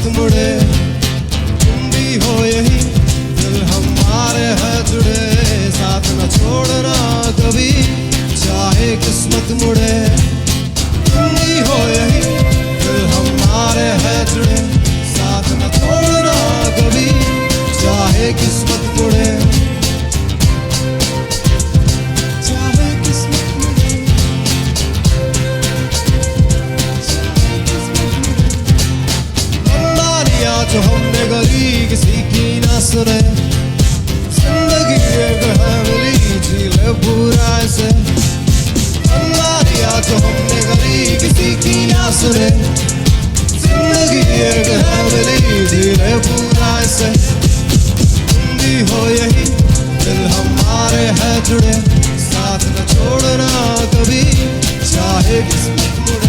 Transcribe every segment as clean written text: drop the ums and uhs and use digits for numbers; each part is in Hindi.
किस्मत मुड़े, तुम भी हो यही, दिल हमारे है जुड़े, साथ न छोड़ना कभी, चाहे किस्मत मुड़े। तुम भी हो यही, दिल हमारे है जुड़े, साथ न छोड़ना कभी, चाहे किस्मत मुड़े। जो हमने गली किसी की ना सुने, जिंदगी एक है मिली, जी ले पूरा ऐसे। दिया जो हमने गली किसी की ना सुने, जिंदगी एक है मिली, जी ले पूरा ऐसे। तुम भी हो यही, दिल हमारे है जुड़े, साथ न छोड़ना कभी, चाहे किस्मत मुड़े।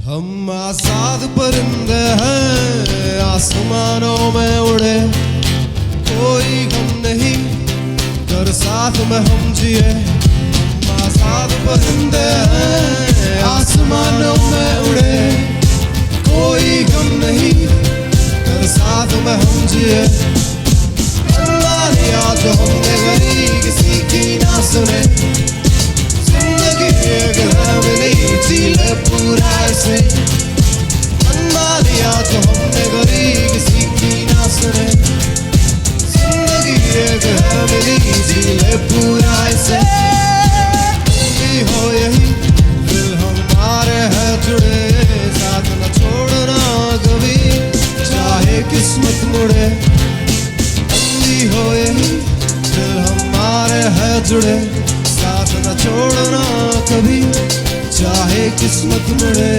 हम आजाद परिंदे हैं, आसमानों में उड़े, कोई गम नहीं, कर साथ में हम जिए। हम आजाद परिंदे हैं, आसमानों में उड़े, कोई गम नहीं, कर साथ में हम जिए। अल्लाह दिया जो हमने गली किसी की ना सुने, जिंदगी एक है मिली, जी ले पूरा ऐसे। अल्लाह दिया जो हमने गली किसी की ना सुने, जिंदगी एक है मिली, जी ले पूरा ऐसे। तुम भी हो यही, दिल हमारे है जुड़े, साथ न छोड़ना कभी, चाहे किस्मत मुड़े। तुम भी हो यही, दिल हमारे है जुड़े, साथ न छोड़ना कभी, चाहे किस्मत मुड़े।